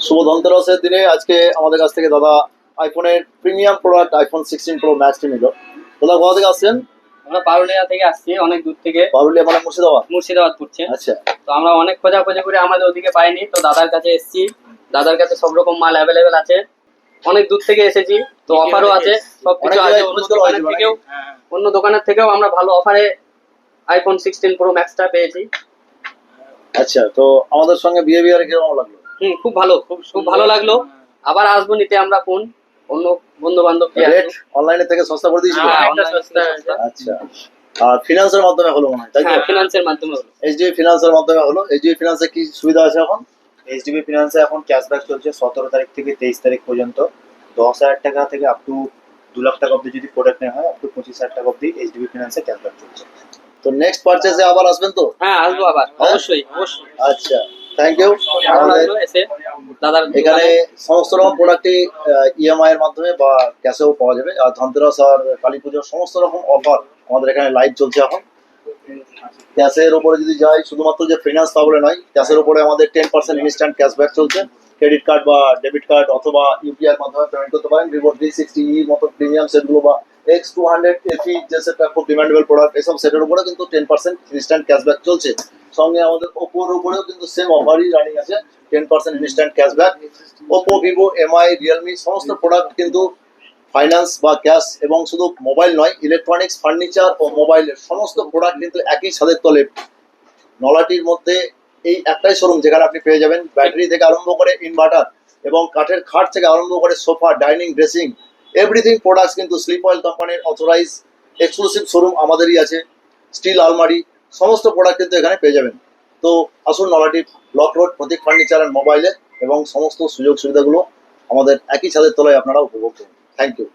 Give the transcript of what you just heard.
শুভ ধনতেরাসের দিনে আজকে আমাদের কাছ থেকে দাদা আইফোনের প্রিমিয়াম প্রোডাক্ট আইফোন 16 প্রো ম্যাক্সটি নিল। দাদা কোথা থেকে আসছেন? আমরা পারুলিয়া থেকে আসছি, অনেক দূর থেকে। পারুলিয়া মানে মুর্শিদাবাদ? মুর্শিদাবাদ পড়ছে। আচ্ছা, তো আমরা অনেক খোঁজাখুঁজি করে আমাদের ওদিকে পাইনি, তো দাদার কাছে এসেছি। দাদার কাছে সব রকম মাল অ্যাভেলেবেল আছে, অনেক দূর থেকে এসেছি, তো অফারও আছে, সবকিছু আছে। অন্য দোকানের থেকেও আমরা ভালো অফারে আইফোন 16 প্রো ম্যাক্সটা পেয়েছি। আচ্ছা, তো আমাদের সঙ্গে বিহেভিয়ার কিরকম লাগলো? খুব ভালো, খুব ভালো লাগলো। আবার আসবো নিতে আমরা ফোন, অন্য বন্ধু বান্ধব। রেট অনলাইনে থেকে সস্তা করে দিয়েছিল? আচ্ছা, আর ফিনান্সের মাধ্যমে হলো মনে হয়, তাই তো? হ্যাঁ, ফিনান্সের মাধ্যমে হলো। এইচডিবি ফিনান্সের মাধ্যমে হলো। এইচডিবি ফিনান্সে কি সুবিধা আছে এখন? এইচডিবি ফিনান্সে এখন ক্যাশব্যাক চলছে 17 তারিখ থেকে 23 তারিখ পর্যন্ত। 10,000 টাকা থেকে আপ টু 2 লাখ টাকা অব্দি যদি প্রোডাক্ট নেওয়া হয়, আপ টু 25,000 টাকা অব্দি এইচডিবি ফিনান্সে ক্যাশব্যাক চলছে। তো নেক্সট পারচেজে আবার আসবেন তো? হ্যাঁ, আসবো আবার, অবশ্যই অবশ্যই। আচ্ছা, থ্যাংক ইউ। ভালো লাগলো এসে দাদার এখানে সমস্ত রকম প্রোডাক্টই ইএমআই এর মাধ্যমে বা ক্যাশেও পাওয়া যাবে। আর ধনতেরাস আর কালী পুজোর সমস্ত রকম অফার আমাদের এখানে লাইভ চলছে এখন। ক্যাশের উপরে যদি যাই, শুধুমাত্র যে ফিনান্স তা বলে নয়, ক্যাশের উপরে আমাদের 10% ইনস্ট্যান্ট ক্যাশব্যাক চলছে। ক্রেডিট কার্ড বা ডেবিট কার্ড অথবা ইউপিআই এর মাধ্যমে পেমেন্ট করতে পারেন। ভিভো V60 মতো প্রিমিয়াম সেটগুলো বা X200 FE যে সেটটা খুব ডিমান্ডেবল প্রোডাক্ট, এসব সেটের উপরে কিন্তু 10% ইনস্ট্যান্ট ক্যাশব্যাক চলছে। সঙ্গে আমাদের ওপোর উপরেও কিন্তু সেম অফারই রানিং আছে, 10% instant cashback. Oppo, Vivo, MI, Realme সমস্ত প্রোডাক্ট কিন্তু ফাইন্যান্স বা ক্যাশ, এবং শুধু মোবাইল নয়, ইলেকট্রনিক্স, ফার্নিচার ও মোবাইলের সমস্ত প্রোডাক্ট কিন্তু একই ছাদের তলে। নলাটির মধ্যে এই একটাই শোরুম যেখানে আপনি পেয়ে যাবেন ব্যাটারি থেকে আরম্ভ করে ইনভার্টার এবং কাঠের খাট থেকে আরম্ভ করে sofa, dining, dressing, everything products কিন্তু স্লিপ অয়েল কোম্পানির অথরাইজ এক্সক্লুসিভ শোরুম আমাদেরই আছে। স্টিল আলমারি সমস্ত প্রোডাক্ট কিন্তু এখানে পেয়ে যাবেন। তো আসুন Nalhati block road, Pratik furniture and মোবাইলে, এবং সমস্ত সুযোগ সুবিধাগুলো আমাদের একই ছাদের তলায় আপনারা উপভোগ করুন। Thank you.